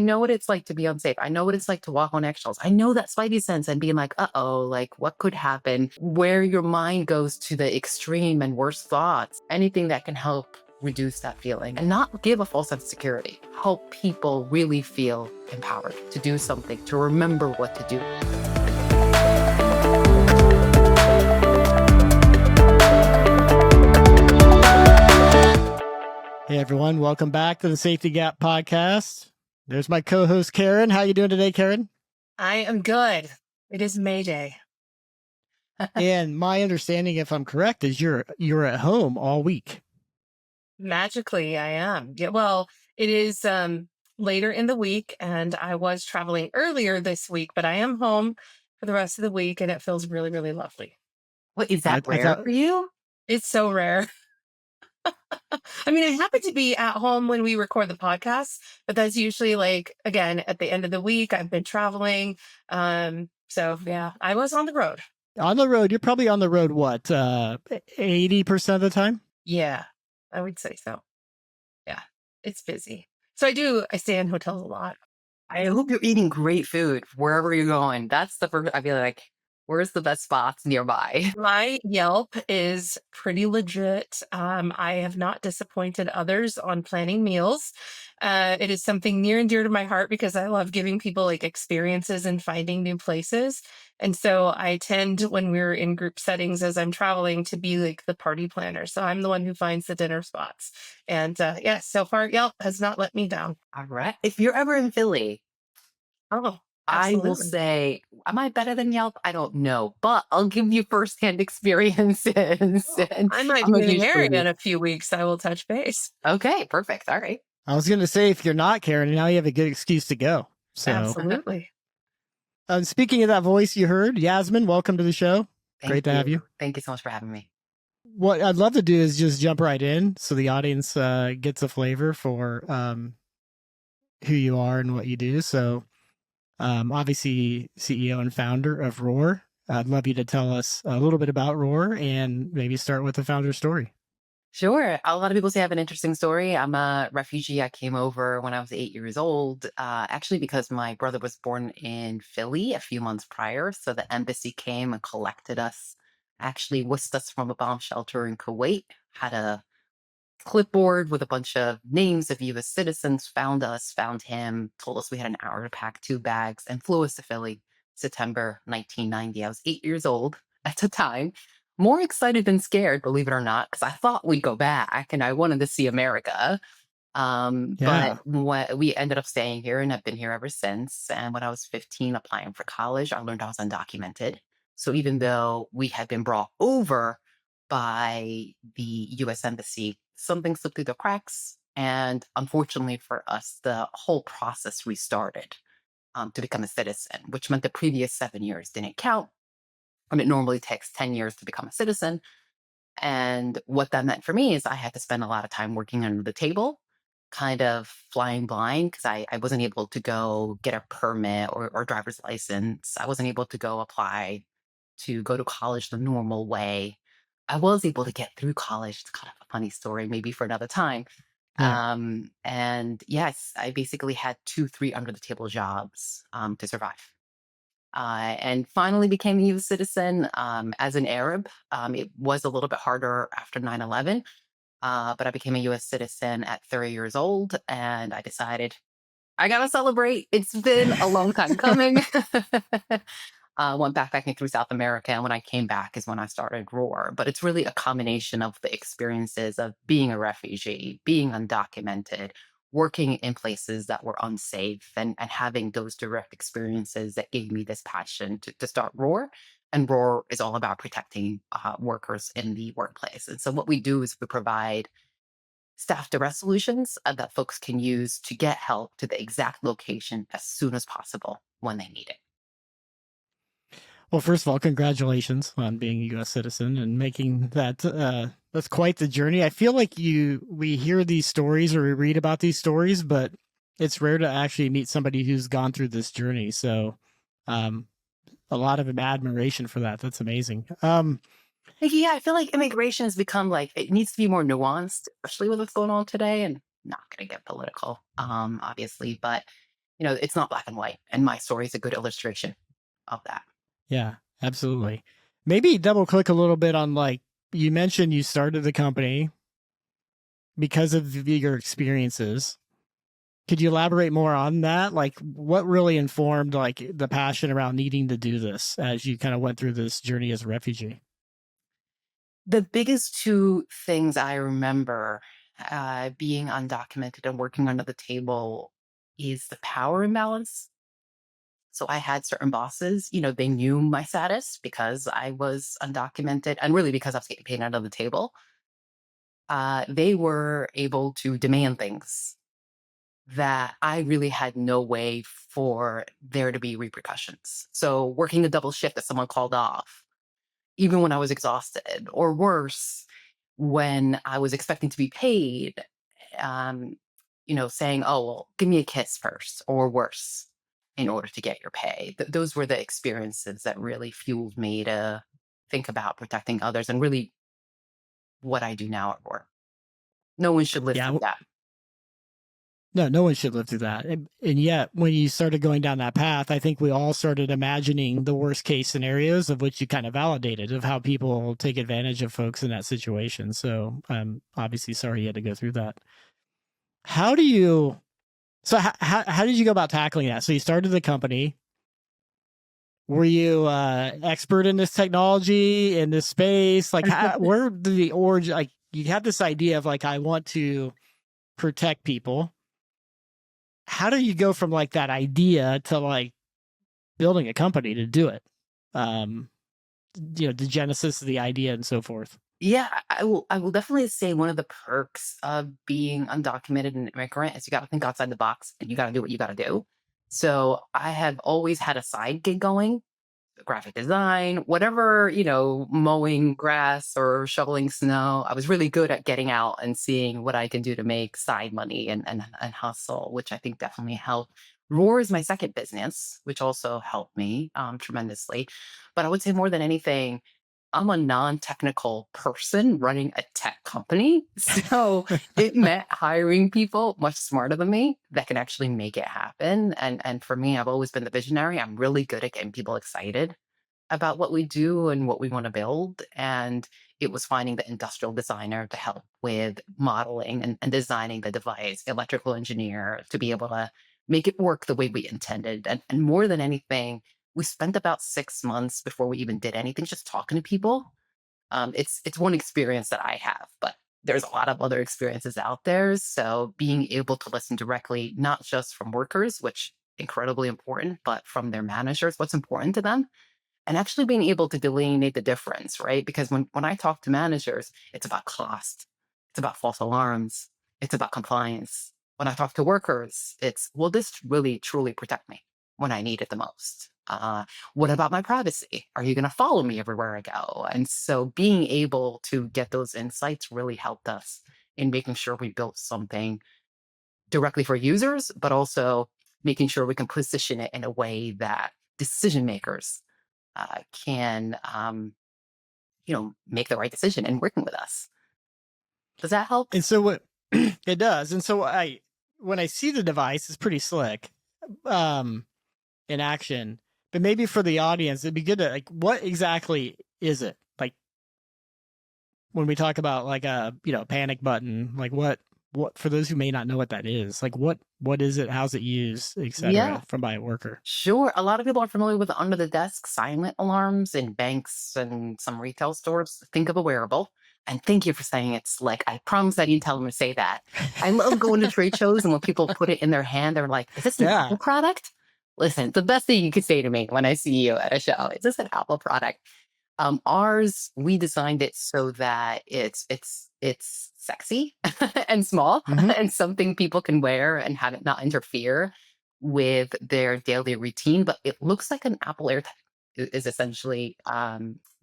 I know what it's like to be unsafe. I know what it's like to walk on eggshells. I know that spidey sense and being like, uh-oh, like what could happen? Where your mind goes to the extreme and worst thoughts, anything that can help reduce that feeling and not give a false sense of security. Help people really feel empowered to do something, to remember what to do. Hey everyone, welcome back to the Safety Gap podcast. There's my co-host Karin. How you doing today, Karin? I am good. It is May Day. And my understanding, if I'm correct, is you're at home all week. Magically, I am. Yeah, well, it is later in the week, and I was traveling earlier this week, but I am home for the rest of the week, and it feels really, really lovely. What is that I rare thought for you? It's so rare. I mean, I happen to be at home when we record the podcast, but that's usually like, again, at the end of the week. I've been traveling. So yeah, I was on the road. on the road. You're probably on the road. What, 80% of the time? Yeah, I would say so. Yeah, it's busy. So I stay in hotels a lot. I hope you're eating great food wherever you're going. That's the first, I feel like, where's the best spots nearby? My Yelp is pretty legit. I have not disappointed others on planning meals. It is something near and dear to my heart because I love giving people like experiences and finding new places. And so I tend, when we're in group settings as I'm traveling, to be like the party planner. So I'm the one who finds the dinner spots. And yeah, so far Yelp has not let me down. All right. If you're ever in Philly, Oh, I will absolutely. say, am I better than Yelp? I don't know, but I'll give you firsthand experiences. And I might I'm be a in the huge area in foodie. a few weeks. I will touch base. Okay, perfect. All right. I was going to say, if you're not Karin, now you have a good excuse to go. So, Absolutely. speaking of that voice you heard, Yasmine, welcome to the show. Great Thank to have you. you. Thank you so much for having me. What I'd love to do is just jump right in so the audience gets a flavor for who you are and what you do. So, obviously, CEO and founder of Roar. I'd love you to tell us a little bit about Roar and maybe start with the founder story. Sure. A lot of people say I have an interesting story. I'm a refugee. I came over when I was 8 years old, actually, because my brother was born in Philly a few months prior. So the embassy came and collected us, actually whisked us from a bomb shelter in Kuwait, had a clipboard with a bunch of names of US citizens, found us, found him, told us we had an hour to pack 2 bags, and flew us to Philly, September 1990. I was 8 years old at the time, more excited than scared, believe it or not, because I thought we'd go back and I wanted to see America. Yeah. But we ended up staying here and I've been here ever since. And when I was 15, applying for college, I learned I was undocumented. So even though we had been brought over by the US Embassy, something slipped through the cracks. And unfortunately for us, the whole process restarted to become a citizen, which meant the previous 7 years didn't count. And it normally takes 10 years to become a citizen. And what that meant for me is I had to spend a lot of time working under the table, kind of flying blind because I wasn't able to go get a permit or driver's license. I wasn't able to go apply to go to college the normal way. I was able to get through college. It's kind of a funny story, maybe for another time. Yeah. And yes, I basically had 2, 3 under the table jobs to survive. And finally became a US citizen as an Arab. It was a little bit harder after 9/11, but I became a US citizen at 30 years old, and I decided I gotta celebrate. It's been a long time coming. Went backpacking through South America, and when I came back is when I started Roar. But it's really a combination of the experiences of being a refugee, being undocumented, working in places that were unsafe, and having those direct experiences that gave me this passion to start Roar. And Roar is all about protecting workers in the workplace. And so what we do is we provide staff duress solutions that folks can use to get help to the exact location as soon as possible when they need it. Well, first of all, congratulations on being a U.S. citizen and making that. That's quite the journey. I feel like we hear these stories or we read about these stories, but it's rare to actually meet somebody who's gone through this journey. So, a lot of admiration for that. That's amazing. Yeah, I feel like immigration has become like it needs to be more nuanced, especially with what's going on today. And not going to get political, obviously, but it's not black and white. And my story is a good illustration of that. Yeah, absolutely. Maybe double click a little bit on like you mentioned you started the company because of your experiences. Could you elaborate more on that? Like what really informed like the passion around needing to do this as you kind of went through this journey as a refugee? The biggest two things I remember being undocumented and working under the table is the power imbalance. So I had certain bosses, they knew my status because I was undocumented and really because I was getting paid under the table. They were able to demand things that I really had no way for there to be repercussions. So working a double shift that someone called off, even when I was exhausted, or worse, when I was expecting to be paid, um, saying, "Oh, well, give me a kiss first," or worse, in order to get your pay. Those were the experiences that really fueled me to think about protecting others and really what I do now at work. No one should live Yeah, through that. no, no one should live through that. And yet, when you started going down that path, I think we all started imagining the worst case scenarios of which you kind of validated of how people take advantage of folks in that situation. So I'm obviously sorry you had to go through that. How do you, so how did you go about tackling that? So you started the company. Were you expert in this technology, in this space? Like, where did the origin, like, you had this idea of like, I want to protect people. How do you go from like that idea to like building a company to do it? Um, the genesis of the idea and so forth. Yeah, I will definitely say one of the perks of being undocumented and immigrant is you gotta think outside the box and you gotta do what you gotta do. So I have always had a side gig going, graphic design, whatever, mowing grass or shoveling snow. I was really good at getting out and seeing what I can do to make side money and hustle, which I think definitely helped. Roar is my second business, which also helped me tremendously. But I would say more than anything, I'm a non-technical person running a tech company. So it meant hiring people much smarter than me that can actually make it happen. And for me, I've always been the visionary. I'm really good at getting people excited about what we do and what we want to build. And it was finding the industrial designer to help with modeling and designing the device, electrical engineer to be able to make it work the way we intended. And more than anything, we spent about 6 months before we even did anything, just talking to people. It's one experience that I have, but there's a lot of other experiences out there. So being able to listen directly, not just from workers, which incredibly important, but from their managers, what's important to them, and actually being able to delineate the difference, right? Because when I talk to managers, it's about cost, it's about false alarms, it's about compliance. When I talk to workers, it's, will this really truly protect me when I need it the most? What about my privacy? Are you going to follow me everywhere I go? And so being able to get those insights really helped us in making sure we built something directly for users, but also making sure we can position it in a way that decision makers can make the right decision in working with us. Does that help? And so what it does. And so when I see the device, it's pretty slick um, in action. But maybe for the audience, it'd be good to like, what exactly is it? Like when we talk about like a panic button, like what for those who may not know what that is, like what is it, how's it used, Yeah, etc. from by a worker. sure. A lot of people are familiar with under the desk silent alarms in banks and some retail stores. Think of a wearable. And thank you for saying it's slick. I promise I didn't tell them to say that. I love going to trade shows and when people put it in their hand, they're like, is this an Yeah. Apple product? Listen, the best thing you could say to me when I see you at a show is this an Apple product? Ours, we designed it so that it's sexy and small Hmm. and something people can wear and have it not interfere with their daily routine. But it looks like an Apple AirTag is essentially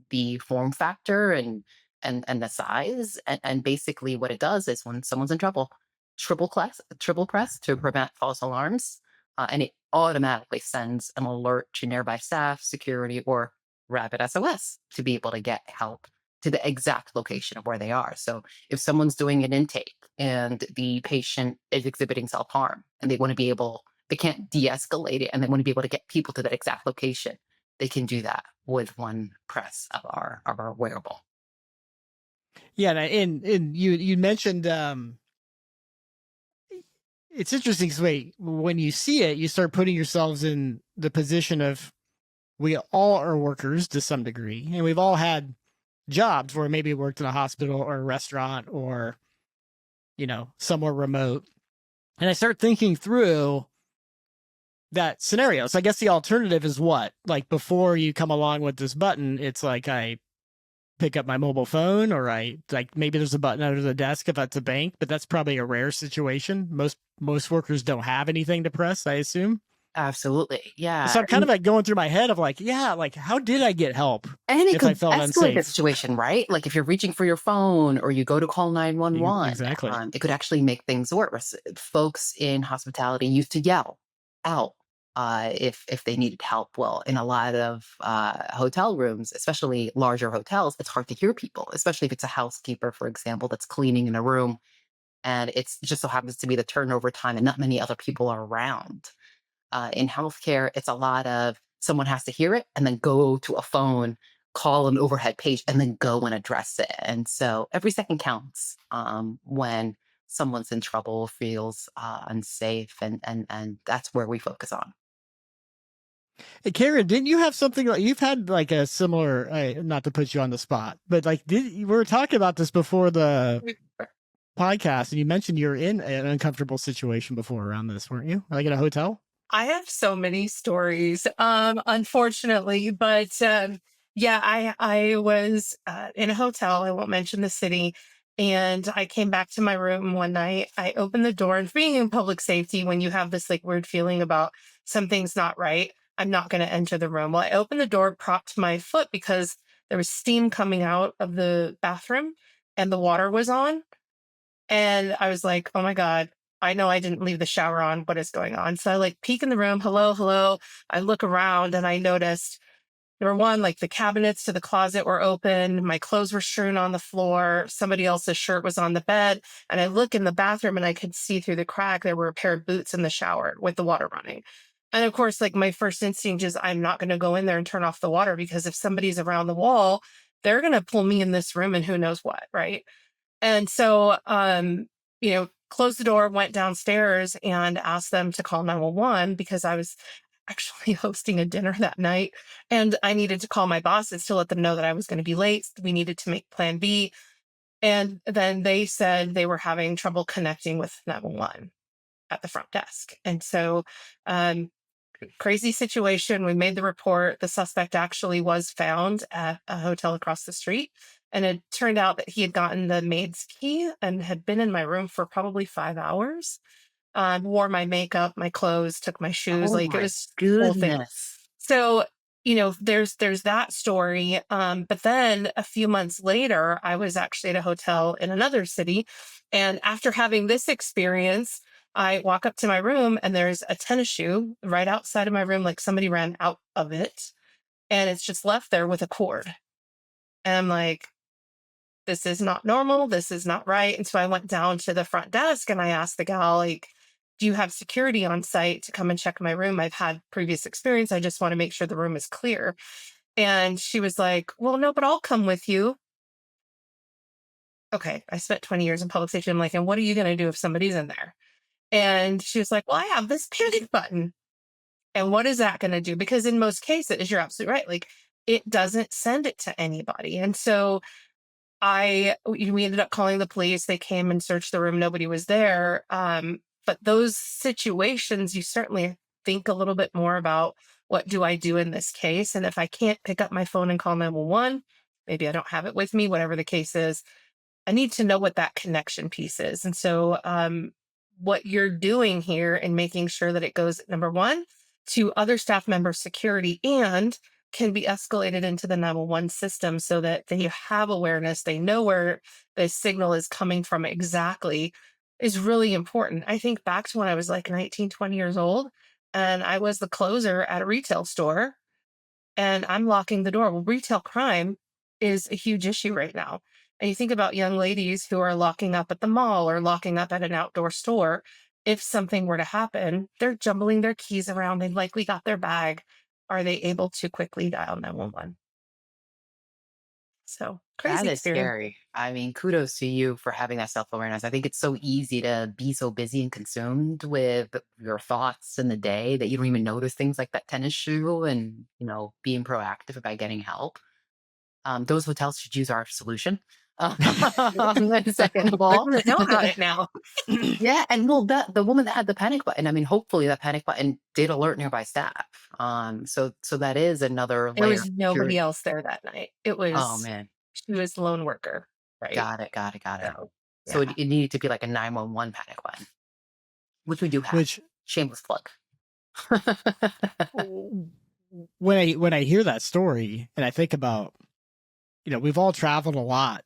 the form factor and the size. And basically what it does is when someone's in trouble, triple press to prevent false alarms. And it automatically sends an alert to nearby staff, security, or RapidSOS to be able to get help to the exact location of where they are. So if someone's doing an intake and the patient is exhibiting self-harm and they want to be able they can't de-escalate it and they want to be able to get people to that exact location, they can do that with one press of our wearable. Yeah, and you mentioned it's interesting 'cause when you see it, you start putting yourselves in the position of we all are workers to some degree, and we've all had jobs where maybe worked in a hospital or a restaurant or somewhere remote. And I start thinking through that scenario. So I guess the alternative is what? Like before you come along with this button, it's like I pick up my mobile phone, or I like maybe there's a button under the desk if it's a bank, but that's probably a rare situation. Most workers don't have anything to press, I assume. Absolutely. Yeah. So I'm kind of like going through my head of like, yeah, like how did I get help And it if I could felt escalate the unsafe? situation, right? Like if you're reaching for your phone or you go to call 911, Exactly. it could actually make things worse. Folks in hospitality used to yell out if they needed help. Well, in a lot of hotel rooms, especially larger hotels, it's hard to hear people, especially if it's a housekeeper, for example, that's cleaning in a room and it just so happens to be the turnover time and not many other people are around. In healthcare, it's a lot of someone has to hear it and then go to a phone, call an overhead page, and then go and address it. And so every second counts when someone's in trouble, feels unsafe, and that's where we focus on. Hey, Karen, didn't you have something like you've had like a similar? Not to put you on the spot, but like we were talking about this before the podcast, and you mentioned you're in an uncomfortable situation before around this, weren't you? Like in a hotel? I have so many stories, unfortunately, but yeah, I was in a hotel. I won't mention the city, and I came back to my room one night. I opened the door, and being in public safety, when you have this like weird feeling about something's not right, I'm not going to enter the room. Well, I opened the door, propped my foot because there was steam coming out of the bathroom, and the water was on. And I was like, oh my God, I know I didn't leave the shower on. What is going on? So I like peek in the room. Hello, hello. I look around and I noticed number one, like the cabinets to the closet were open. My clothes were strewn on the floor. Somebody else's shirt was on the bed. And I look in the bathroom and I could see through the crack there were a pair of boots in the shower with the water running. And of course, like my first instinct is I'm not going to go in there and turn off the water because if somebody's around the wall, they're going to pull me in this room and who knows what, right? And so, closed the door, went downstairs and asked them to call 911 because I was actually hosting a dinner that night and I needed to call my bosses to let them know that I was going to be late. We needed to make plan B. And then they said they were having trouble connecting with 911 at the front desk. And so, um, crazy situation. We made the report. The suspect actually was found at a hotel across the street. And it turned out that he had gotten the maid's key and had been in my room for probably 5 hours. Wore my makeup, my clothes, took my shoes. Oh Like it my was the whole thing. goodness. So, there's that story. But then a few months later, I was actually at a hotel in another city. And after having this experience, I walk up to my room and there's a tennis shoe right outside of my room, like somebody ran out of it and it's just left there with a cord. And I'm like, this is not normal. This is not right. And so I went down to the front desk and I asked the gal, like, do you have security on site to come and check my room? I've had previous experience. I just want to make sure the room is clear. And she was like, well, no, but I'll come with you. Okay. I spent 20 years in public safety. I'm like, and what are you going to do if somebody's in there? And she was like, well, I have this panic button. And what is that going to do? Because in most cases, you're absolutely right. Like it doesn't send it to anybody. And so we ended up calling the police. They came and searched the room. Nobody was there. But those situations, you certainly think a little bit more about what do I do in this case? And if I can't pick up my phone and call 911, maybe I don't have it with me, whatever the case is, I need to know what that connection piece is. And so, what you're doing here and making sure that it goes, number one, to other staff members' security and can be escalated into the 911 system so that they have awareness, they know where the signal is coming from exactly, is really important. I think back to when I was like 19, 20 years old, and I was the closer at a retail store and I'm locking the door. Well, retail crime is a huge issue right now. And you think about young ladies who are locking up at the mall or locking up at an outdoor store. if something were to happen, they're jumbling their keys around. They've likely got their bag. Are they able to quickly dial 911? So That crazy is experience. scary. I mean, kudos to you for having that self-awareness. I think it's so easy to be so busy and consumed with your thoughts in the day that you don't even notice things like that tennis shoe and, being proactive about getting help. Those hotels should use our solution. And second of They're all, gonna know about it now. yeah, and well, the woman that had the panic button, I mean, hopefully that panic button did alert nearby staff. So that is another There layer was of nobody security. else there that night. Oh man, She was the lone worker, right? got it, got it, got it. So, So it, yeah. it needed to be like a 911 panic button, which we do have. Which Shameless plug. when I hear that story and I think about, we've all traveled a lot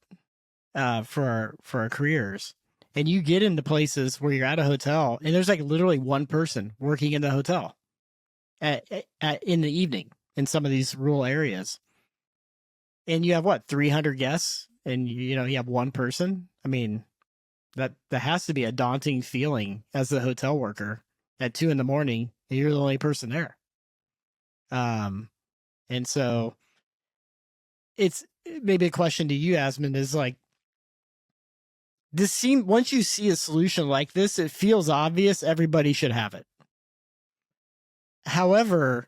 for our careers, and you get into places where you're at a hotel and there's like literally one person working in the hotel in the evening in some of these rural areas, and you have what, 300 guests, and you have one person. I mean, that has to be a daunting feeling as the hotel worker at 2 a.m, and you're the only person there. And so it's maybe a question to you, Asmund, is like, once you see a solution like this, it feels obvious everybody should have it. However,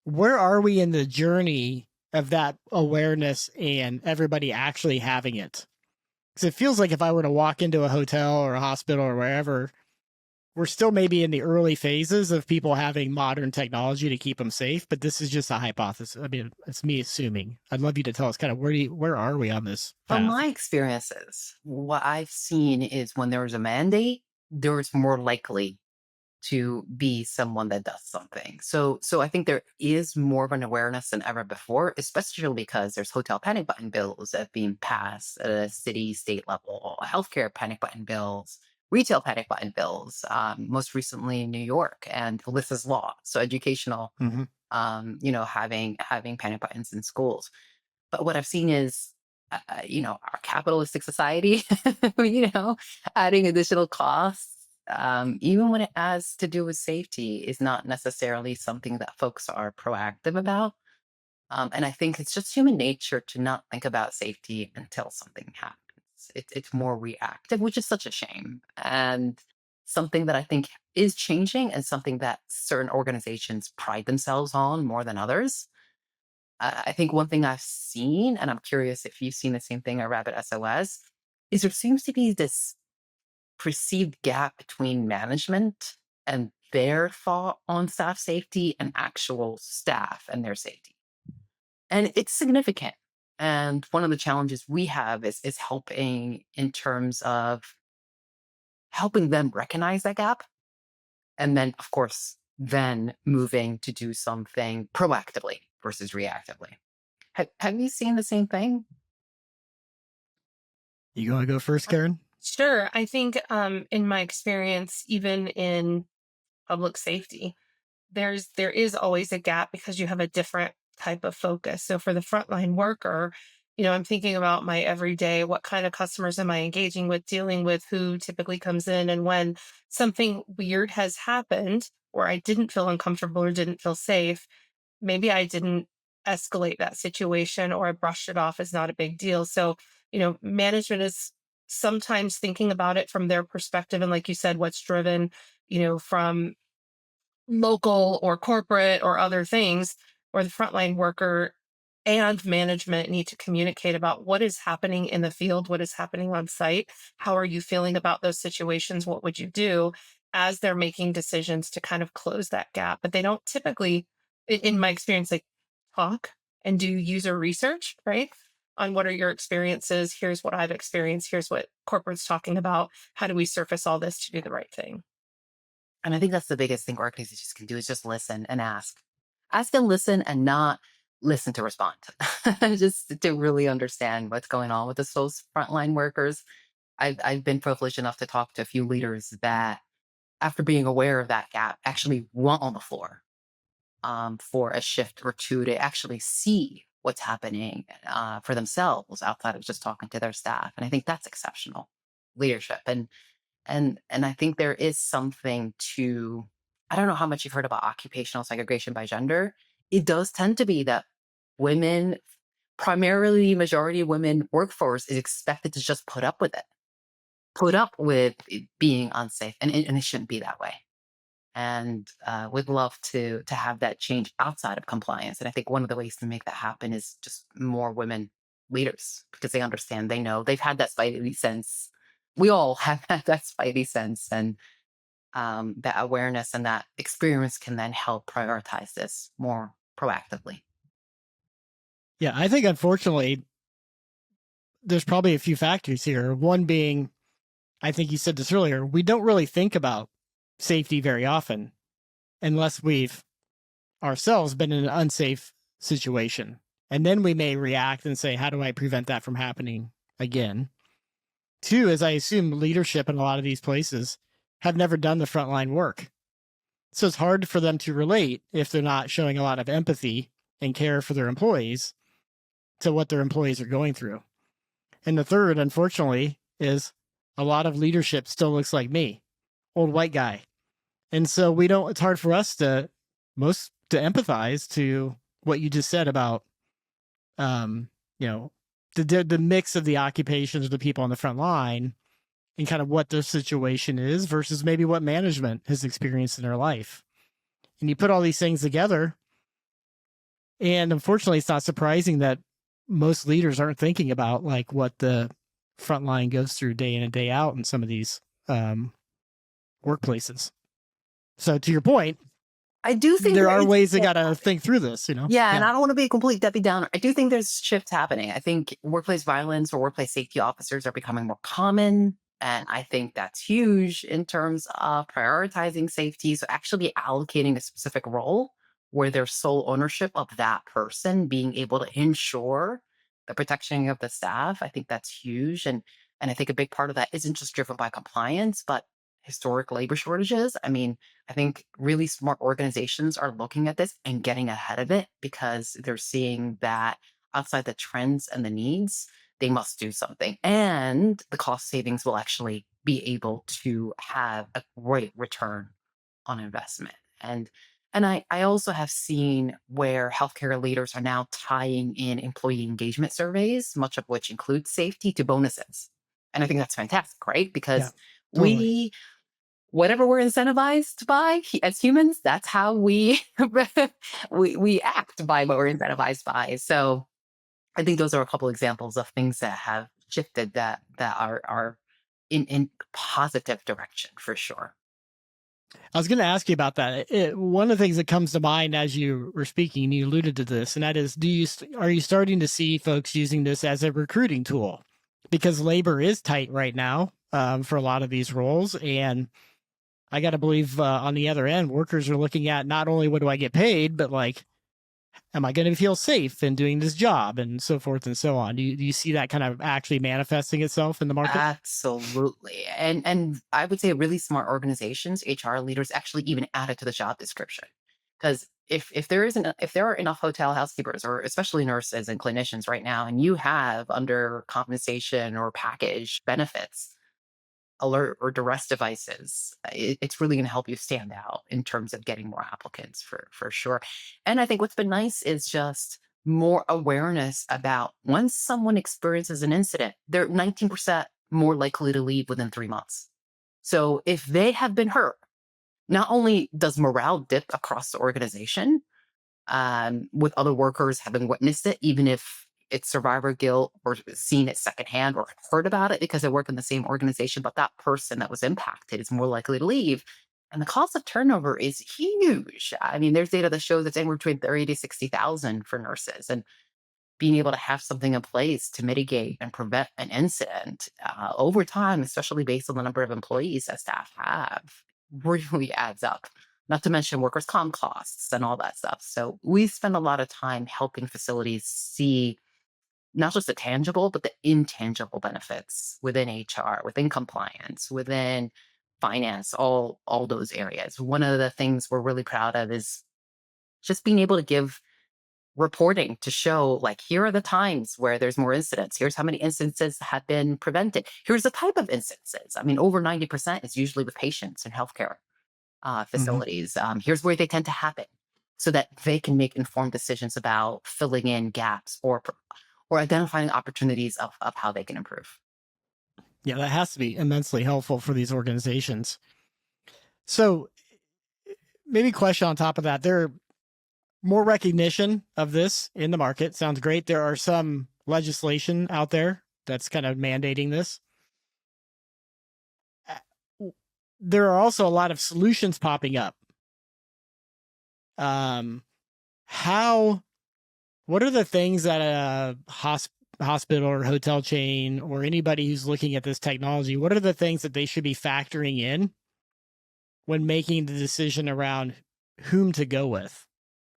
where are we in the journey of that awareness and everybody actually having it? Because it feels like if I were to walk into a hotel or a hospital or wherever, we're still maybe in the early phases of people having modern technology to keep them safe, but this is just a hypothesis. I mean, it's me assuming. I'd love you to tell us kind of where are we on this From path? my experiences, what I've seen is when there's a mandate, there's more likely to be someone that does something. So I think there is more of an awareness than ever before, especially because there's hotel panic button bills that have been passed at a city, state level, healthcare panic button bills, retail panic button bills, most recently in New York, and Alyssa's Law. So educational, Mm-hmm. having panic buttons in schools. But what I've seen is, our capitalistic society, you know, adding additional costs, even when it has to do with safety, is not necessarily something that folks are proactive about. And I think it's just human nature to not think about safety until something happens. It's more reactive, which is such a shame. And something that I think is changing and something that certain organizations pride themselves on more than others. I think one thing I've seen, and I'm curious if you've seen the same thing at RapidSOS, is there seems to be this perceived gap between management and their thought on staff safety and actual staff and their safety. And it's significant. And one of the challenges we have is helping in terms of helping them recognize that gap. And then, of course, then moving to do something proactively versus reactively. Have you seen the same thing? You want to go first, Karen? Sure. I think in my experience, even in public safety, there is always a gap because you have a different type of focus. So for the frontline worker, I'm thinking about my everyday, what kind of customers am I engaging with, dealing with, who typically comes in, and when something weird has happened where I didn't feel uncomfortable or didn't feel safe, maybe I didn't escalate that situation or I brushed it off as not a big deal. So, management is sometimes thinking about it from their perspective. And like you said, what's driven, from local or corporate or other things, or the frontline worker and management need to communicate about what is happening in the field, what is happening on site, how are you feeling about those situations, what would you do, as they're making decisions to kind of close that gap. But they don't typically, in my experience, like talk and do user research, right? On what are your experiences? Here's what I've experienced. Here's what corporate's talking about. How do we surface all this to do the right thing? And I think that's the biggest thing organizations can do is just listen and ask. Ask and listen and not listen to respond. Just to really understand what's going on with those frontline workers. I've been privileged enough to talk to a few leaders that, after being aware of that gap, actually want on the floor for a shift or two to actually see what's happening for themselves outside of just talking to their staff. And I think that's exceptional leadership. And And I think there is something to, I don't know how much you've heard about occupational segregation by gender. It does tend to be that women, primarily majority women workforce, is expected to just put up with it being unsafe, and it shouldn't be that way. And would love to have that change outside of compliance. And I think one of the ways to make that happen is just more women leaders, because they understand, they know, they've had that spidey sense. We all have had that spidey sense, and that awareness and that experience can then help prioritize this more proactively. Yeah, I think unfortunately there's probably a few factors here. One being, I think you said this earlier, we don't really think about safety very often unless we've ourselves been in an unsafe situation. And then we may react and say, how do I prevent that from happening again? Two is, I assume leadership in a lot of these places have never done the frontline work. So it's hard for them to relate if they're not showing a lot of empathy and care for their employees to what their employees are going through. And the third, unfortunately, is a lot of leadership still looks like me, old white guy. And so we don't, it's hard for us to empathize to what you just said about, um, you know, the mix of the occupations of the people on the front line and kind of what their situation is versus maybe what management has experienced in their life. And you put all these things together, and unfortunately, it's not surprising that most leaders aren't thinking about like what the front line goes through day in and day out in some of these workplaces. So to your point, I do think there there are is ways they shift got to happening. think through this, you know? Yeah, and Yeah. I don't want to be a complete Debbie Downer. I do think there's shifts happening. I think workplace violence or workplace safety officers are becoming more common. And I think that's huge in terms of prioritizing safety. So actually allocating a specific role where there's sole ownership of that person being able to ensure the protection of the staff. I think that's huge. And I think a big part of that isn't just driven by compliance, but historic labor shortages. I mean, I think really smart organizations are looking at this and getting ahead of it because they're seeing that outside the trends and the needs, they must do something. And the cost savings will actually be able to have a great return on investment. And I also have seen where healthcare leaders are now tying in employee engagement surveys, much of which include safety, to bonuses. And I think that's fantastic, right? Yeah, Because totally. we whatever we're incentivized by as humans, that's how we we act by what we're incentivized by. So I think those are a couple examples of things that have shifted that are in positive direction for sure. I was going to ask you about that. One of the things that comes to mind as you were speaking, you alluded to this, and that is, are you starting to see folks using this as a recruiting tool? Because labor is tight right now for a lot of these roles, and I got to believe on the other end, workers are looking at not only what do I get paid, but like, am I going to feel safe in doing this job, and so forth and so on. Do you see that kind of actually manifesting itself in the market? Absolutely. And I would say really smart organizations, HR leaders actually even add it to the job description. Because if there are enough hotel housekeepers or especially nurses and clinicians right now, and you have under compensation or package benefits, alert or duress devices, it's really going to help you stand out in terms of getting more applicants for sure. And I think what's been nice is just more awareness about once someone experiences an incident, they're 19% more likely to leave within 3 months. So if they have been hurt, not only does morale dip across the organization, with other workers having witnessed it, even if it's survivor guilt or seen it secondhand or heard about it because they work in the same organization, but that person that was impacted is more likely to leave. And the cost of turnover is huge. I mean, there's data that shows it's anywhere between 30 to 60,000 for nurses. And being able to have something in place to mitigate and prevent an incident over time, especially based on the number of employees that staff have, really adds up. Not to mention workers' comp costs and all that stuff. So we spend a lot of time helping facilities see not just the tangible, but the intangible benefits within HR, within compliance, within finance, all those areas. One of the things we're really proud of is just being able to give reporting to show, like, here are the times where there's more incidents. Here's how many instances have been prevented. Here's the type of instances. I mean, over 90% is usually with patients in healthcare Hmm. facilities. Here's where they tend to happen, so that they can make informed decisions about filling in gaps or identifying opportunities of how they can improve. Yeah, that has to be immensely helpful for these organizations. So maybe question on top of that, there are more recognition of this in the market. Sounds great. There are some legislation out there that's kind of mandating this. There are also a lot of solutions popping up. Um, how, what are the things that a hospital or hotel chain or anybody who's looking at this technology, what are the things that they should be factoring in when making the decision around whom to go with?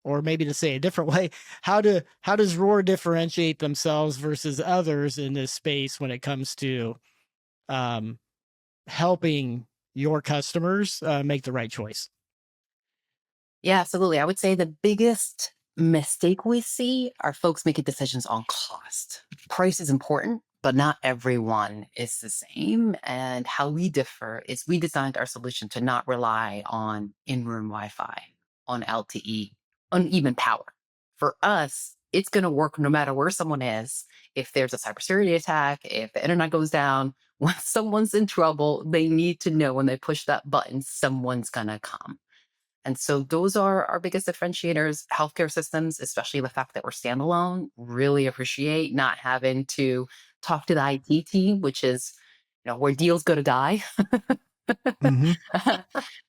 Or maybe to say a different way, how does Roar differentiate themselves versus others in this space when it comes to um, helping your customers make the right choice? Yeah, absolutely. I would say the biggest mistake we see are folks making decisions on cost. Price is important, but not everyone is the same. And how we differ is we designed our solution to not rely on in room Wi Fi, on LTE, on even power. For us, it's going to work no matter where someone is. If there's a cybersecurity attack, if the internet goes down, when someone's in trouble, they need to know when they push that button, someone's going to come. And so those are our biggest differentiators. Healthcare systems, especially the fact that we're standalone, really appreciate not having to talk to the IT team, which is, where deals go to die. Mm-hmm.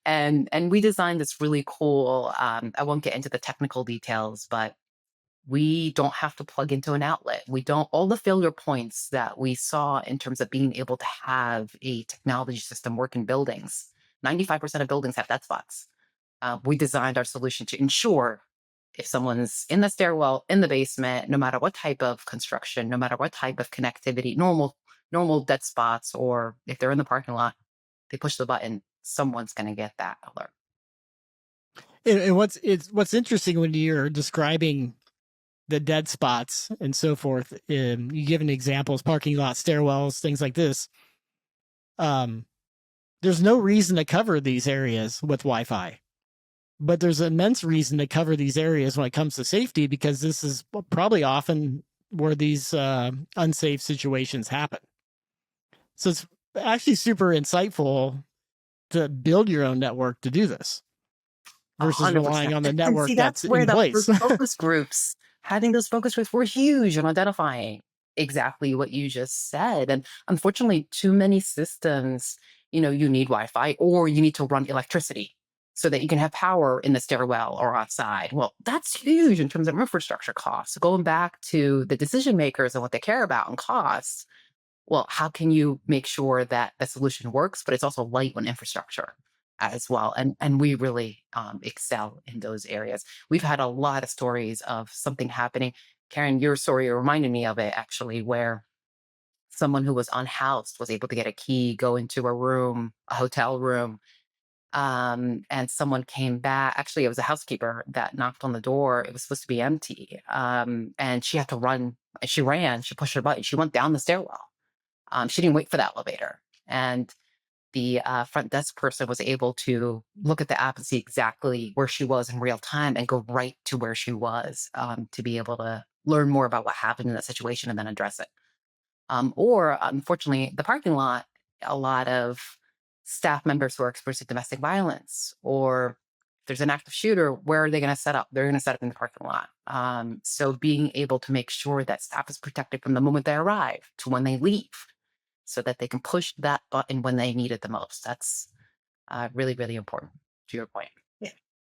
And we designed this really cool. I won't get into the technical details, but we don't have to plug into an outlet. We don't all the failure points that we saw in terms of being able to have a technology system work in buildings. 95% of buildings have dead spots. We designed our solution to ensure if someone's in the stairwell, in the basement, no matter what type of construction, no matter what type of connectivity, normal dead spots, or if they're in the parking lot, they push the button, someone's going to get that alert. And what's interesting when you're describing the dead spots and so forth, you give an examples, parking lot, stairwells, things like this. Um, there's no reason to cover these areas with Wi-Fi, but there's immense reason to cover these areas when it comes to safety, because this is probably often where these unsafe situations happen. So it's actually super insightful to build your own network to do this versus relying 100%. on the And see, network that's that's where in place. having those focus groups were huge in identifying exactly what you just said. And unfortunately, too many systems, you need Wi-Fi or you need to run electricity so that you can have power in the stairwell or outside. Well, that's huge in terms of infrastructure costs. So going back to the decision makers and what they care about and costs, well, how can you make sure that the solution works, but it's also light on infrastructure as well? And we really excel in those areas. We've had a lot of stories of something happening. Karin, your story reminded me of it actually, where someone who was unhoused was able to get a key, go into a room, a hotel room, and someone came back. Actually, it was a housekeeper that knocked on the door. It was supposed to be empty, and she had to run. She ran. She pushed her button. She went down the stairwell. She didn't wait for the elevator. And the front desk person was able to look at the app and see exactly where she was in real time and go right to where she was, to be able to learn more about what happened in that situation and then address it. Or unfortunately, the parking lot, a lot of staff members who are experiencing domestic violence, or if there's an active shooter, where are they going to set up? They're going to set up in the parking lot. So being able to make sure that staff is protected from the moment they arrive to when they leave, so that they can push that button when they need it the most. That's really, really important, to your point. Yeah.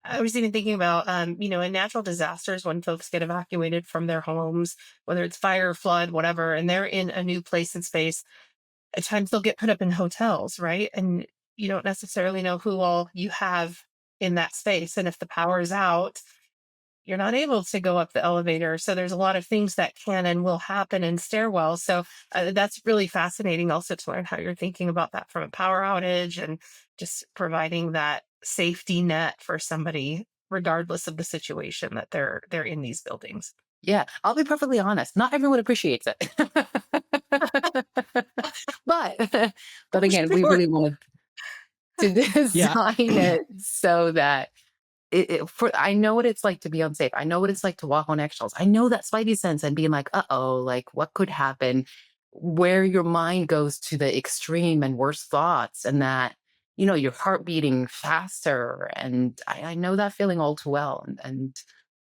I was even thinking about, in natural disasters, when folks get evacuated from their homes, whether it's fire, flood, whatever, and they're in a new place and space, at times they'll get put up in hotels, right? And you don't necessarily know who all you have in that space. And if the power is out, you're not able to go up the elevator. So there's a lot of things that can and will happen in stairwells. So that's really fascinating also to learn how you're thinking about that from a power outage and just providing that safety net for somebody regardless of the situation that they're in these buildings. Yeah, I'll be perfectly honest, not everyone appreciates it. But For but again, we sure. really wanted to Yeah. design it so that I know what it's like to be unsafe. I know what it's like to walk on eggshells. I know that spidey sense and being like, "Uh-oh, like what could happen?" Where your mind goes to the extreme and worst thoughts and that, your heart beating faster. And I know that feeling all too well. And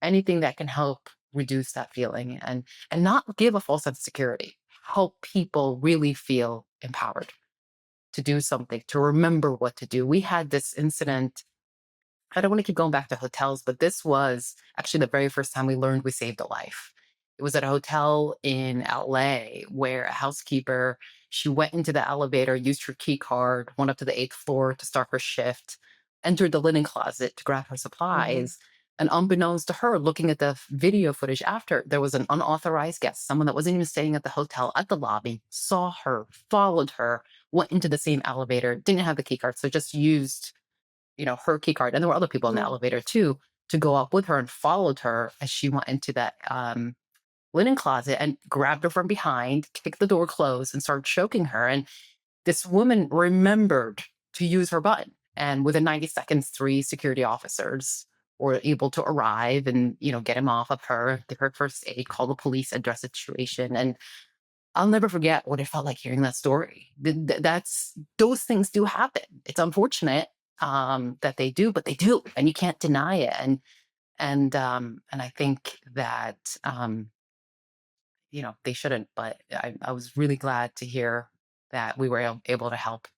anything that can help reduce that feeling and not give a false sense of security. Help people really feel empowered to do something, to remember what to do. We had this incident. I don't want to keep going back to hotels, but this was actually the very first time we learned we saved a life. It was at a hotel in LA where a housekeeper, she went into the elevator, used her key card, went up to the eighth floor to start her shift, entered the linen closet to grab her Mhm. supplies. And unbeknownst to her, looking at the video footage after, there was an unauthorized guest, someone that wasn't even staying at the hotel at the lobby, saw her, followed her, went into the same elevator, didn't have the key card, so just used her key card, and there were other people in the Yeah. elevator too, to go up with her and followed her as she went into that linen closet and grabbed her from behind, kicked the door closed, and started choking her. And this woman remembered to use her button. And within 90 seconds, three security officers were able to arrive and get him off of her, give her first aid, call the police, address the situation. And I'll never forget what it felt like hearing that story. That's those things do happen. It's unfortunate that they do, but they do, and you can't deny it. And I think that they shouldn't. But I was really glad to hear that we were able to help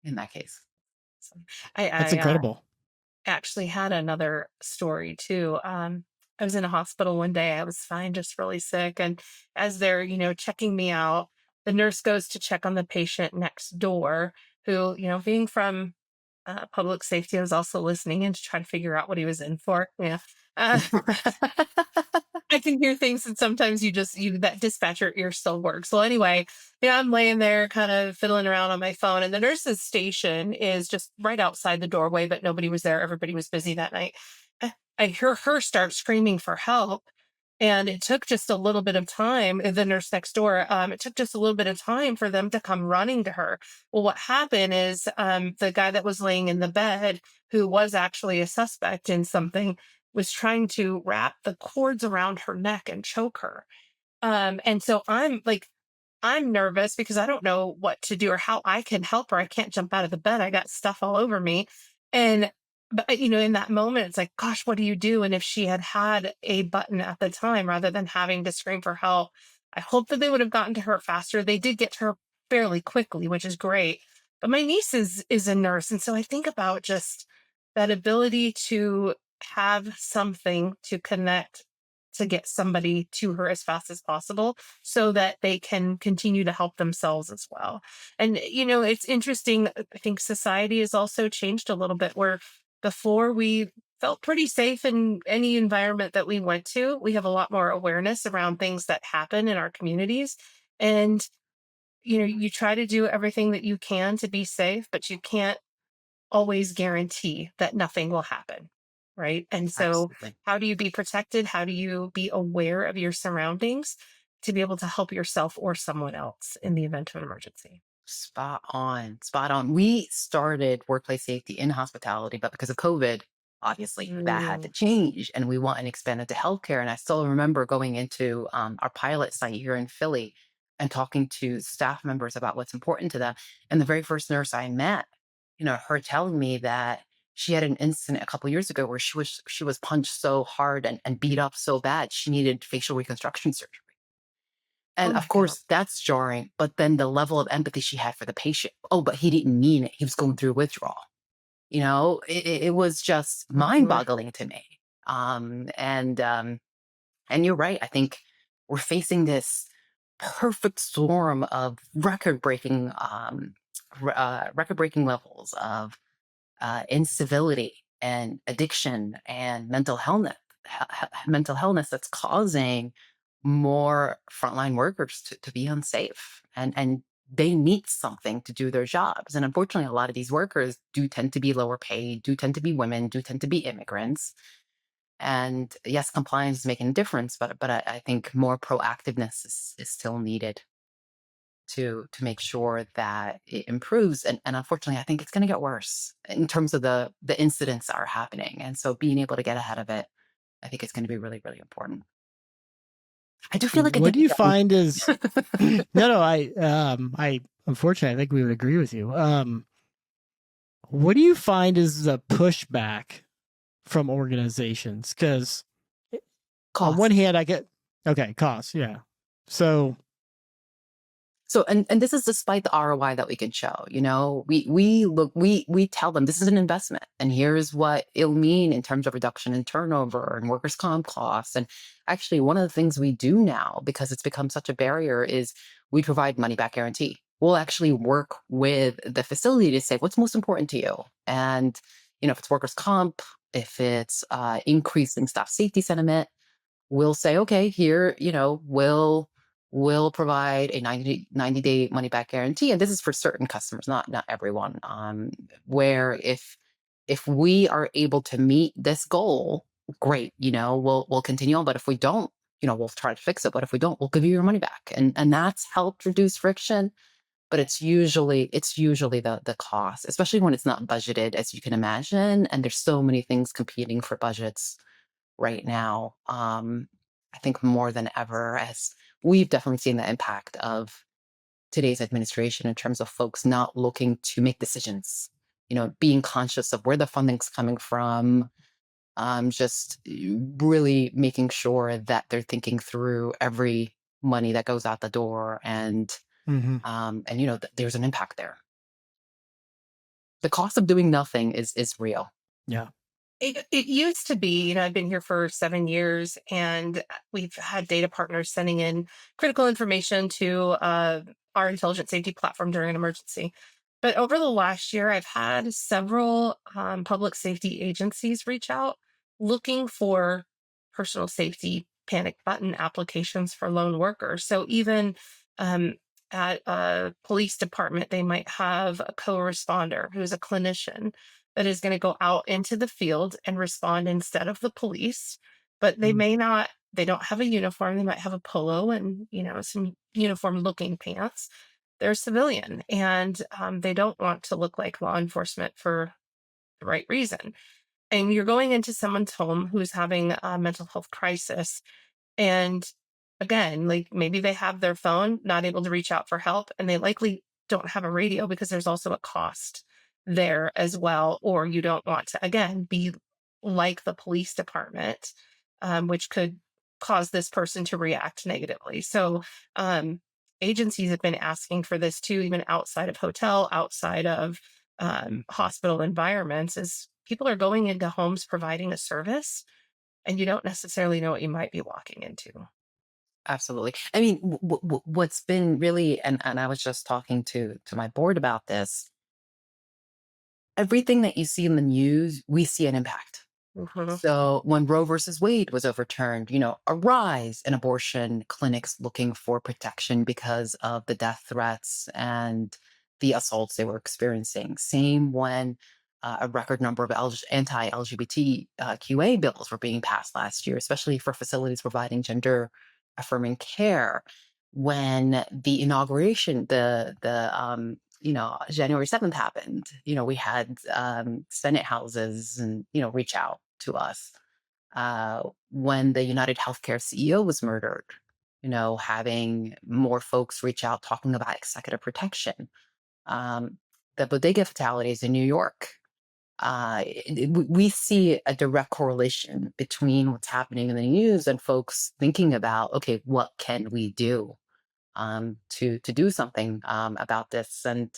in that case. So I That's I, uh, incredible. actually had another story too. I was in a hospital one day. I was fine, just really sick. And as they're, checking me out, the nurse goes to check on the patient next door, who, being from public safety, I was also listening in to try to figure out what he was in for. Yeah. Uh, I can hear things, and sometimes that dispatcher ear still works. Well, anyway, yeah, I'm laying there kind of fiddling around on my phone, and the nurse's station is just right outside the doorway, but nobody was there. Everybody was busy that night. I hear her start screaming for help. And it took just a little bit of time, the nurse next door, it took just a little bit of time for them to come running to her. Well, what happened is the guy that was laying in the bed, who was actually a suspect in something, was trying to wrap the cords around her neck and choke her. And so I'm nervous because I don't know what to do or how I can help her. I can't jump out of the bed. I got stuff all over me. And, but, in that moment, it's like, gosh, what do you do? And if she had had a button at the time rather than having to scream for help, I hope that they would have gotten to her faster. They did get to her fairly quickly, which is great. But my niece is a nurse. And so I think about just that ability to have something to connect to get somebody to her as fast as possible so that they can continue to help themselves as well. And, it's interesting. I think society has also changed a little bit where before we felt pretty safe in any environment that we went to. We have a lot more awareness around things that happen in our communities. And, you try to do everything that you can to be safe, but you can't always guarantee that nothing will happen. Right. And so, Absolutely. how do you be protected? How do you be aware of your surroundings to be able to help yourself or someone else in the event of an emergency? Spot on. Spot on. We started workplace safety in hospitality, but because of COVID, obviously that had to Mm. change and we want and expanded to healthcare. And I still remember going into our pilot site here in Philly and talking to staff members about what's important to them. And the very first nurse I met, her telling me that she had an incident a couple years ago where she was punched so hard and beat up so bad she needed facial reconstruction surgery. Oh And my of God. course, that's jarring, but then the level of empathy she had for the patient. Oh, but he didn't mean it. He was going through withdrawal. It was just Mhm. mind-boggling to me. And you're right. I think we're facing this perfect storm of record-breaking levels of incivility and addiction and mental illness that's causing more frontline workers to be unsafe. And they need something to do their jobs. And unfortunately, a lot of these workers do tend to be lower paid, do tend to be women, do tend to be immigrants. And yes, compliance is making a difference, but I think more proactiveness is still needed to make sure that it improves. And unfortunately, I think it's going to get worse in terms of the incidents that are happening. And so being able to get ahead of it, I think it's going to be really, really important. I do feel like I What did do you find is no, I unfortunately I think we would agree with you. What do you find is the pushback from organizations? Because on one cost. hand, I get okay, costs, yeah. So, So and this is despite the ROI that we can show. We tell them this is an investment, and here's what it'll mean in terms of reduction in turnover and workers' comp costs. And actually, one of the things we do now, because it's become such a barrier, is we provide money back guarantee. We'll actually work with the facility to say what's most important to you, and if it's workers' comp, if it's increasing staff safety sentiment, we'll say, okay, here, we'll provide a 90-day money back guarantee. And this is for certain customers, not everyone. Where if we are able to meet this goal, great, we'll continue on. But if we don't, we'll try to fix it. But if we don't, we'll give you your money back. And that's helped reduce friction. But it's usually the cost, especially when it's not budgeted, as you can imagine. And there's so many things competing for budgets right now. I think more than ever, as we've definitely seen the impact of today's administration in terms of folks not looking to make decisions, being conscious of where the funding's coming from, just really making sure that they're thinking through every money that goes out the door, mhm, there's an impact there. The cost of doing nothing is real. yeah. It used to be, I've been here for 7 years, and we've had data partners sending in critical information to our intelligent safety platform during an emergency. But over the last year, I've had several public safety agencies reach out looking for personal safety panic button applications for lone workers. So even um, at a police department, they might have a co-responder who's a clinician that is going to go out into the field and respond instead of the police. But they Mm, may not, they don't have a uniform. They might have a polo and, some uniform looking pants. They're civilian, and they don't want to look like law enforcement for the right reason. And you're going into someone's home who's having a mental health crisis, and again, like maybe they have their phone, not able to reach out for help, and they likely don't have a radio because there's also a cost there as well. Or you don't want to, again, be like the police department, which could cause this person to react negatively. So, agencies have been asking for this too, even outside of hotel, outside of hospital environments, is people are going into homes providing a service and you don't necessarily know what you might be walking into. Absolutely. I mean, what's been really, and I was just talking to my board about this. Everything that you see in the news, we see an impact. Mhm. So when Roe versus Wade was overturned, a rise in abortion clinics looking for protection because of the death threats and the assaults they were experiencing. Same when a record number of anti-LGBT QA bills were being passed last year, especially for facilities providing gender affirming care. When the inauguration, January 7th happened, we had Senate houses and, reach out to us. When the United Healthcare CEO was murdered, having more folks reach out talking about executive protection. Um, the bodega fatalities in New York. We see a direct correlation between what's happening in the news and folks thinking about, okay, what can we do to do something about this? And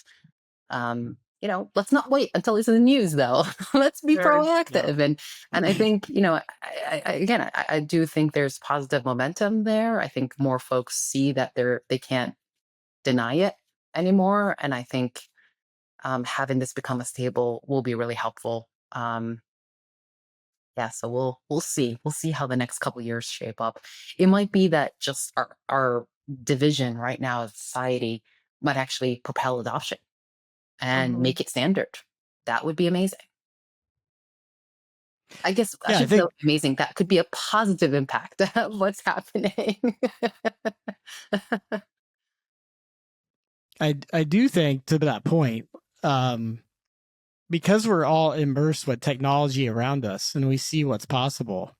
let's not wait until it's in the news, though. Let's be Very. yeah. proactive. And I think, I do think there's positive momentum there. I think more folks see that they can't deny it anymore. And I think having this become a stable will be really helpful. Yeah, so we'll see. We'll see how the next couple years shape up. It might be that just our division right now as society might actually propel adoption and Mhm. make it standard. That would be amazing. I guess I Yeah, I should say think amazing. That could be a positive impact of what's happening. I do think to that point, um, because we're all immersed with technology around us and we see what's possible,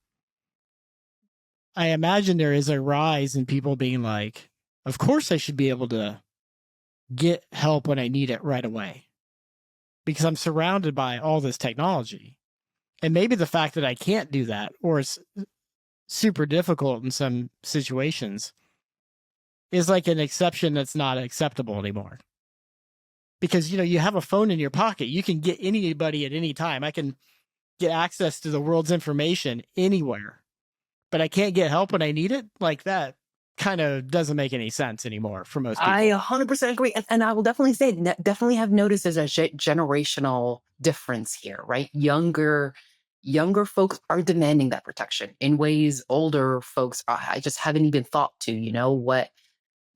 I imagine there is a rise in people being like, of course I should be able to get help when I need it right away because I'm surrounded by all this technology. And maybe the fact that I can't do that or it's super difficult in some situations is like an exception that's not acceptable anymore. Because you have a phone in your pocket, you can get anybody at any time. I can get access to the world's information anywhere, but I can't get help when I need it. Like that kind of doesn't make any sense anymore for most I people. 100% agree. And I will definitely say, definitely have noticed there's a generational difference here, right? Younger folks are demanding that protection in ways older folks I just haven't even thought to, what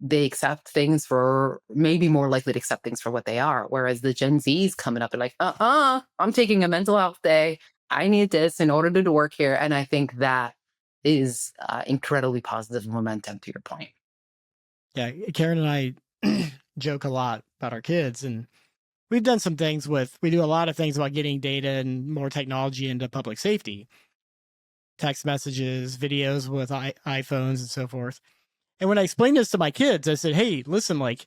they accept things for, maybe more likely to accept things for what they are. Whereas the Gen Zs coming up and like, I'm taking a mental health day. I need this in order to work here. And I think that is incredibly positive momentum to your point. Yeah, Karen and I joke a lot about our kids, and we've done some things we do a lot of things about getting data and more technology into public safety, text messages, videos with iPhones and so forth. And when I explained this to my kids, I said, hey, listen, like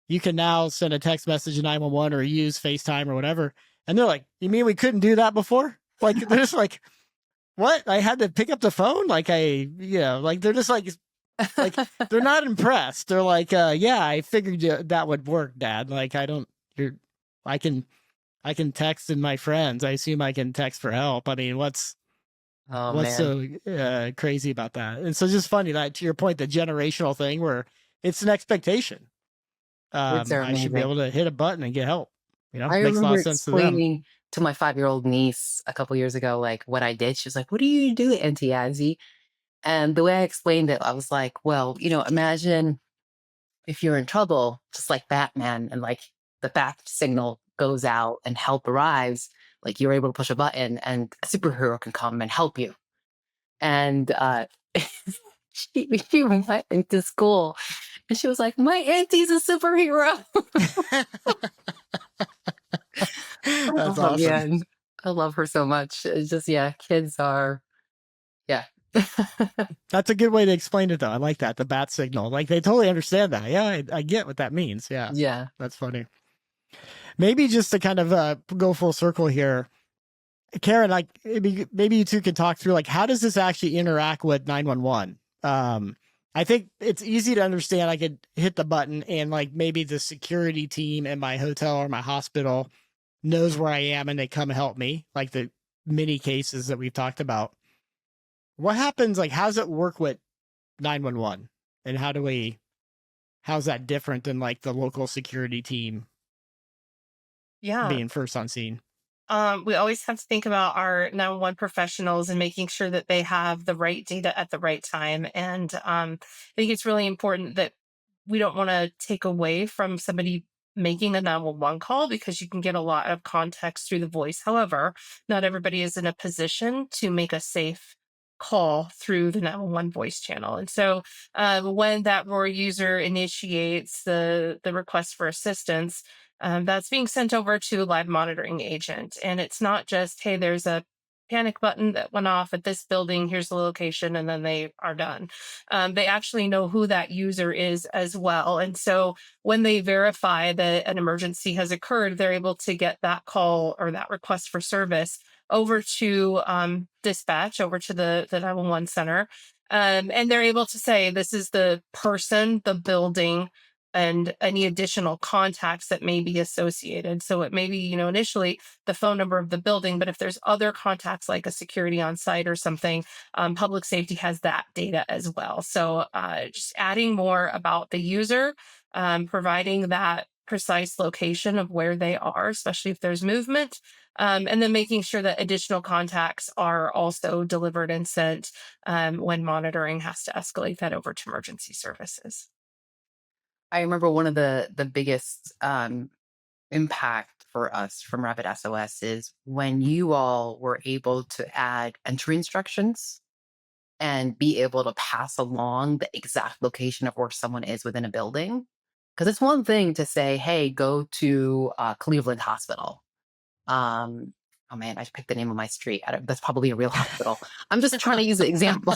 you can now send a text message to 911 or use FaceTime or whatever. And they're like, you mean we couldn't do that before? Like, they're just like, what? I had to pick up the phone? Like like they're just like they're not impressed. They're like, yeah, I figured that would work, Dad. Like, I can, I can text in my friends. I assume I can text for help. I mean, Oh what's man. so crazy about that? And so, just funny that to your point, the generational thing where it's an expectation. Kids are I should be amazing. able to hit a button and get help. I Makes a lot remember of sense to them. explaining to my 5-year-old niece a couple years ago, like what I did. She was like, "What do you do, Auntie Yazzie?" And the way I explained it, I was like, "Well, imagine if you're in trouble, just like Batman, and like the bat signal goes out and help arrives. Like you're able to push a button, and a superhero can come and help you." And she went into school, and she was like, "My auntie's a superhero." That's Oh awesome. man, I love her so much. It's just, yeah, kids are, yeah. That's a good way to explain it, though. I like that. The bat signal. Like, they totally understand that. Yeah, I get what that means. Yeah, Yeah. that's funny. Maybe just to kind of go full circle here, Karen, like maybe you two could talk through, like, how does this actually interact with 911? I think it's easy to understand. I could hit the button and, like, maybe the security team in my hotel or my hospital knows where I am and they come help me, like the many cases that we've talked about. What happens? Like, how does it work with 911? And how's that different than like the local security team Yeah. being first on scene? We always have to think about our 911 professionals and making sure that they have the right data at the right time. And I think it's really important that we don't want to take away from somebody making a 911 call because you can get a lot of context through the voice. However, not everybody is in a position to make a safe call through the 911 voice channel. And so when that ROAR user initiates the request for assistance, that's being sent over to a live monitoring agent. And it's not just, hey, there's a panic button that went off at this building, here's the location, and then they are done. They actually know who that user is as well. And so when they verify that an emergency has occurred, they're able to get that call or that request for service over to dispatch, over to the 911 center. And they're able to say, this is the person, the building, and any additional contacts that may be associated. So it may be, initially the phone number of the building, but if there's other contacts like a security on site or something, public safety has that data as well. So just adding more about the user, providing that precise location of where they are, especially if there's movement, and then making sure that additional contacts are also delivered and sent, when monitoring has to escalate that over to emergency services. I remember one of the biggest impact for us from RapidSOS is when you all were able to add entry instructions and be able to pass along the exact location of where someone is within a building. Because it's one thing to say, "Hey, go to Cleveland Hospital." Um, oh man, I should pick the name of my street. That's probably a real hospital. I'm just trying to use an example.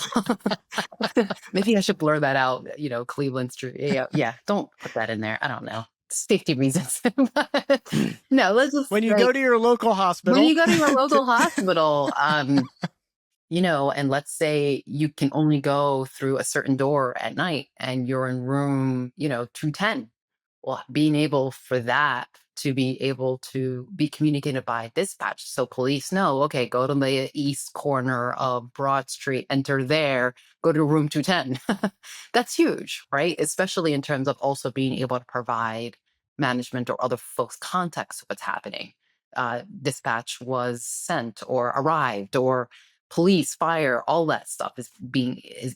Maybe I should blur that out. Cleveland Street. Yeah, yeah. Don't put that in there. I don't know, safety reasons. But no, let's just When you say go to your local when hospital, you go to your local hospital, and let's say you can only go through a certain door at night and you're in room, 210. Well, being able for that to be able to be communicated by dispatch. So police know, okay, go to the east corner of Broad Street, enter there, go to room 210. That's huge, right? Especially in terms of also being able to provide management or other folks context of what's happening. Dispatch was sent or arrived, or police, fire, all that stuff is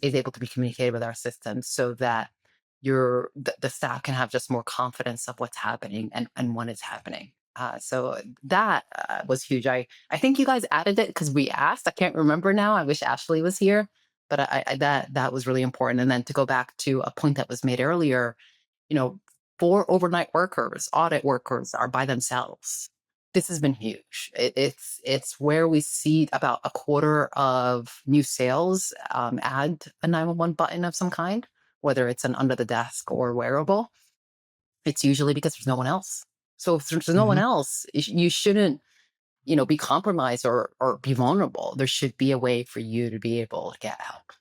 able to be communicated with our systems so that the staff can have just more confidence of what's happening and when it's happening. So that was huge. I think you guys added it because we asked. I can't remember now. I wish Ashley was here, but that was really important. And then to go back to a point that was made earlier, you know, for overnight workers, audit workers are by themselves. This has been huge. It's where we see about a quarter of new sales add a 911 button of some kind, whether it's an under the desk or wearable. It's usually because there's no one else. So if there's no one Mhm. else, you shouldn't, be compromised or be vulnerable. There should be a way for you to be able to get help.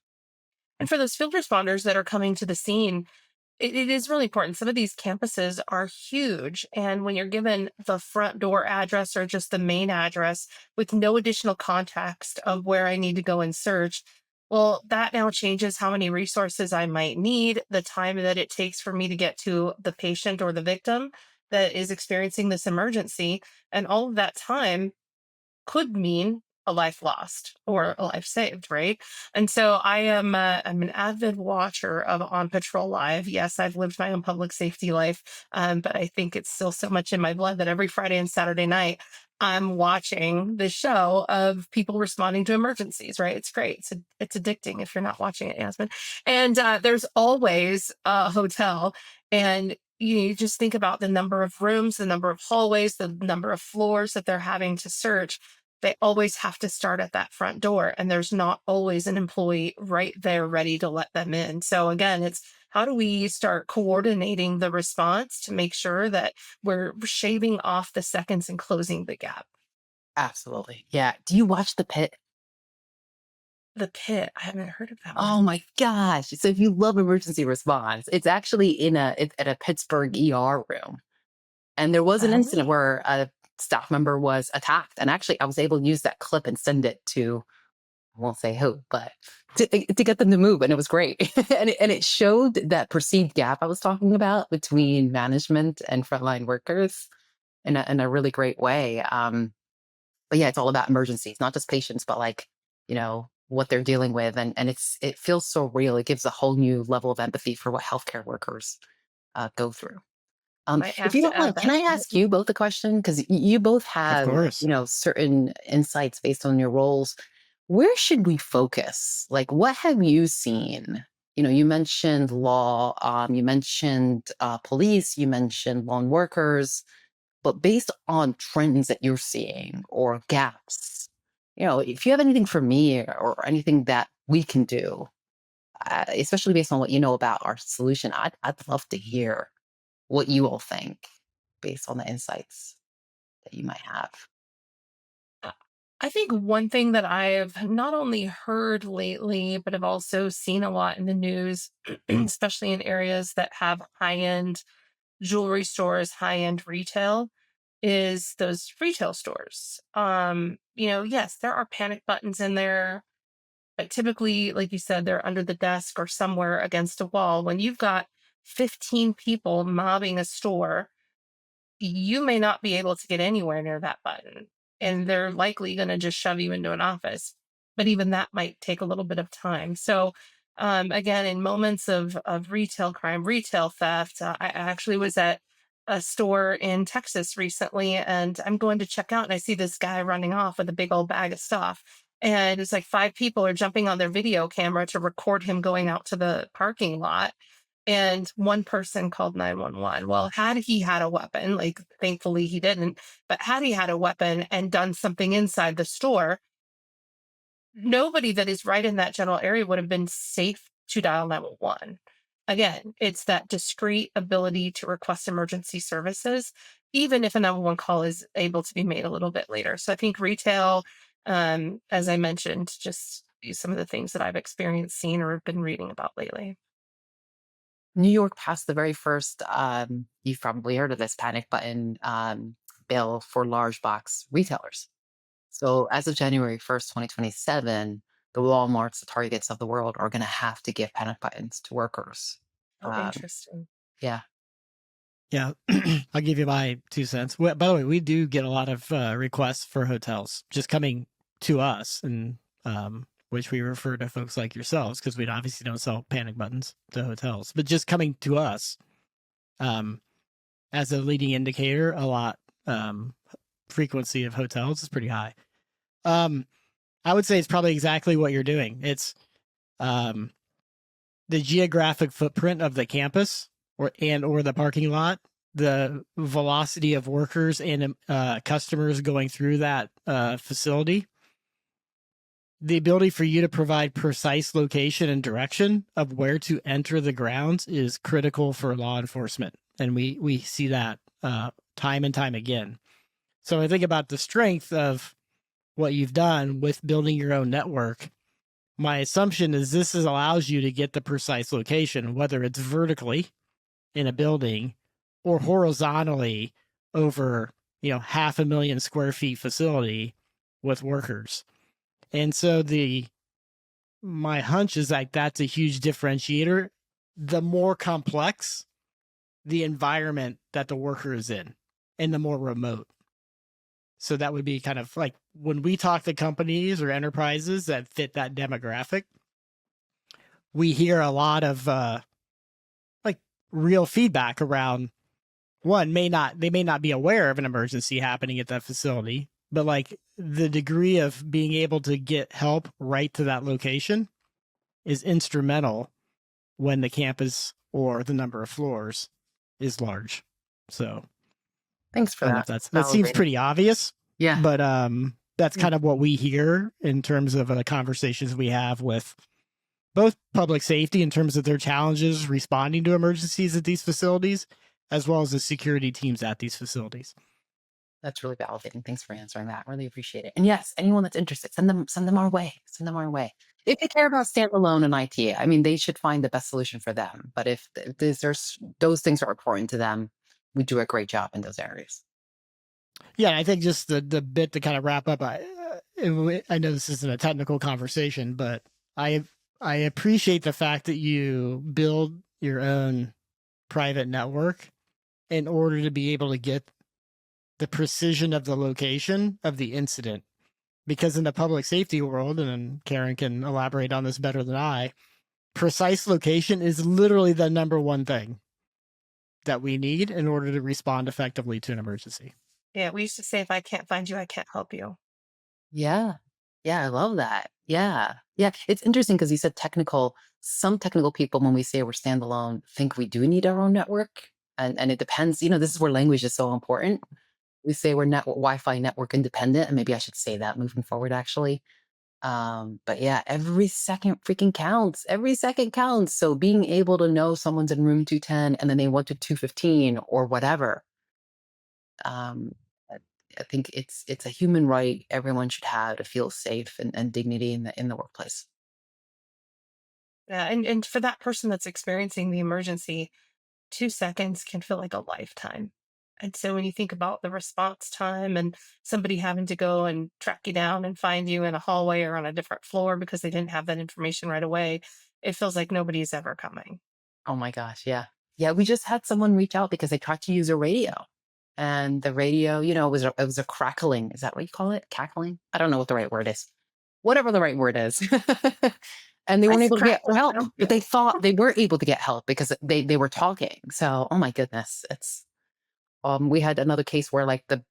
And for those field responders that are coming to the scene, it is really important. Some of these campuses are huge. And when you're given the front door address or just the main address with no additional context of where I need to go and search, well, that now changes how many resources I might need, the time that it takes for me to get to the patient or the victim that is experiencing this emergency. And all of that time could mean a life lost or a life saved, right? And so I'm an avid watcher of On Patrol Live. Yes, I've lived my own public safety life, but I think it's still so much in my blood that every Friday and Saturday night I'm watching the show of people responding to emergencies. Right? It's great. It's addicting if you're not watching it, Yasmin. And there's always a hotel, and you just think about the number of rooms, the number of hallways, the number of floors that they're having to search. They always have to start at that front door, and there's not always an employee right there ready to let them in. So again, it's how do we start coordinating the response to make sure that we're shaving off the seconds and closing the gap? Absolutely. Yeah. Do you watch The Pit? The Pit, I haven't heard of that Oh one. my gosh. So if you love emergency response, it's actually it's at a Pittsburgh ER room. And there was an incident Oh, where a staff member was attacked. And actually, I was able to use that clip and send it to, I won't say who, but to get them to move. And it was great. And it showed that perceived gap I was talking about between management and frontline workers in a really great way. But yeah, it's all about emergencies, not just patients, but like, what they're dealing with. And it feels so real. It gives a whole new level of empathy for what healthcare workers go through. might If have you to don't add mind, can that I to ask you both a question? Because you both Of have, course. certain insights based on your roles. Where should we focus? Like, what have you seen? You mentioned law, you mentioned police, you mentioned lone workers, but based on trends that you're seeing or gaps, if you have anything for me or anything that we can do, especially based on what you know about our solution, I'd love to hear what you all think based on the insights that you might have. I think one thing that I have not only heard lately, but have also seen a lot in the news, especially in areas that have high end jewelry stores, high end retail, is those retail stores. Yes, there are panic buttons in there, but typically, like you said, they're under the desk or somewhere against a wall. When you've got 15 people mobbing a store, you may not be able to get anywhere near that button. And they're likely going to just shove you into an office. But even that might take a little bit of time. So Again, in moments of retail crime, retail theft. I actually was at a store in Texas recently, and I'm going to check out, and I see this guy running off with a big old bag of stuff. And it's like five people are jumping on their video camera to record him going out to the parking lot. And one person called 911. Well, had he had a weapon, like thankfully he didn't, but had he had a weapon and done something inside the store, nobody that is right in that general area would have been safe to dial 911. Again, it's that discreet ability to request emergency services, even if a 911 call is able to be made a little bit later. So I think retail, as I mentioned, just some of the things that I've experienced, seen, or been reading about lately. New York passed the very first, you've probably heard of this panic button bill for large box retailers. So as of January 1st, 2027, the Walmarts, the Targets of the world are going to have to give panic buttons to workers. Oh, Um, interesting. yeah. Yeah, I'll give you my 2 cents. By the way, we do get a lot of requests for hotels just coming to us, and which we refer to folks like yourselves because we obviously don't sell panic buttons to hotels, but just coming to us um, as a leading indicator, a lot frequency of hotels is pretty high. I would say it's probably exactly what you're doing. It's the geographic footprint of the campus or the parking lot, the velocity of workers and customers going through that facility, the ability for you to provide precise location and direction of where to enter the grounds is critical for law enforcement. And we see that time and time again. So I think about the strength of what you've done with building your own network. My assumption is this allows you to get the precise location, whether it's vertically in a building or horizontally over, 500,000 square feet facility with workers. And so my hunch is like that's a huge differentiator. The more complex the environment that the worker is in and the more remote. So that would be kind of like when we talk to companies or enterprises that fit that demographic, we hear a lot of like real feedback around one they may not be aware of an emergency happening at that facility, but like the degree of being able to get help right to that location is instrumental when the campus or the number of floors is large. So Thanks for I don't know if that. that seems Validating. pretty obvious, Yeah. but that's kind of what we hear in terms of the conversations we have with both public safety in terms of their challenges responding to emergencies at these facilities, as well as the security teams at these facilities. That's really validating. Thanks for answering that. Really appreciate it. And yes, anyone that's interested, send them our way. Send them our way. If they care about standalone and IT, I mean, they should find the best solution for them. But if there's those things are important to them, we do a great job in those areas. Yeah, I think just the bit to kind of wrap up. I know this isn't a technical conversation, but I appreciate the fact that you build your own private network in order to be able to get the precision of the location of the incident. Because in the public safety world, and then Karin can elaborate on this better than I, precise location is literally the number one thing that we need in order to respond effectively to an emergency. Yeah, we used to say, if I can't find you, I can't help you. Yeah. Yeah, I love that. Yeah. Yeah. It's interesting because you said technical. Some technical people, when we say we're standalone, think we do need our own network. And it depends, this is where language is so important. We say we're Wi-Fi network independent, and maybe I should say that moving forward, actually. But yeah, every second freaking counts. Every second counts. So being able to know someone's in room 210 and then they went to 215 or whatever, um, I I think it's a human right everyone should have to feel safe and dignity in the workplace. Yeah, and for that person that's experiencing the emergency, 2 seconds can feel like a lifetime. And so when you think about the response time and somebody having to go and track you down and find you in a hallway or on a different floor because they didn't have that information right away, it feels like nobody's ever coming. Oh my gosh, yeah. Yeah, we just had someone reach out because they tried to use a radio. And the radio, it was a crackling. Is that what you call it? Cackling? I don't know what the right word is. Whatever the right word is. and they I weren't able to get scratched help, myself. but they thought they were able to get help because they were talking. So, oh my goodness, it's we had another case where like the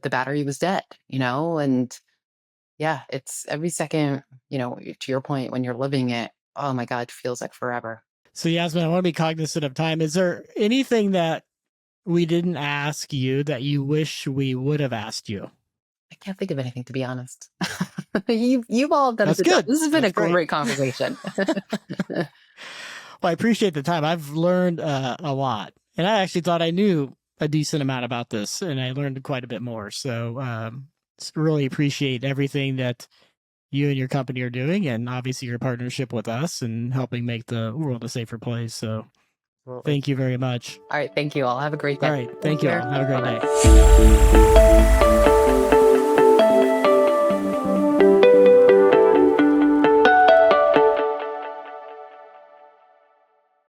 battery was dead, and yeah, it's every second, to your point, when you're living it, oh my God, feels like forever. So Yasmin, I want to be cognizant of time. Is there anything that we didn't ask you that you wish we would have asked you? I can't think of anything, to be honest. You've all done a That's good job. good. This has been a That's great. great conversation. Well, I appreciate the time. I've learned a lot, and I actually thought I knew a decent amount about this, and I learned quite a bit more. So, really appreciate everything that you and your company are doing, and obviously your partnership with us and helping make the world a safer place. So, Absolutely. thank you very much. All right, thank you all. Have a great day. All right, thank you all. care. Have a great Bye-bye. day.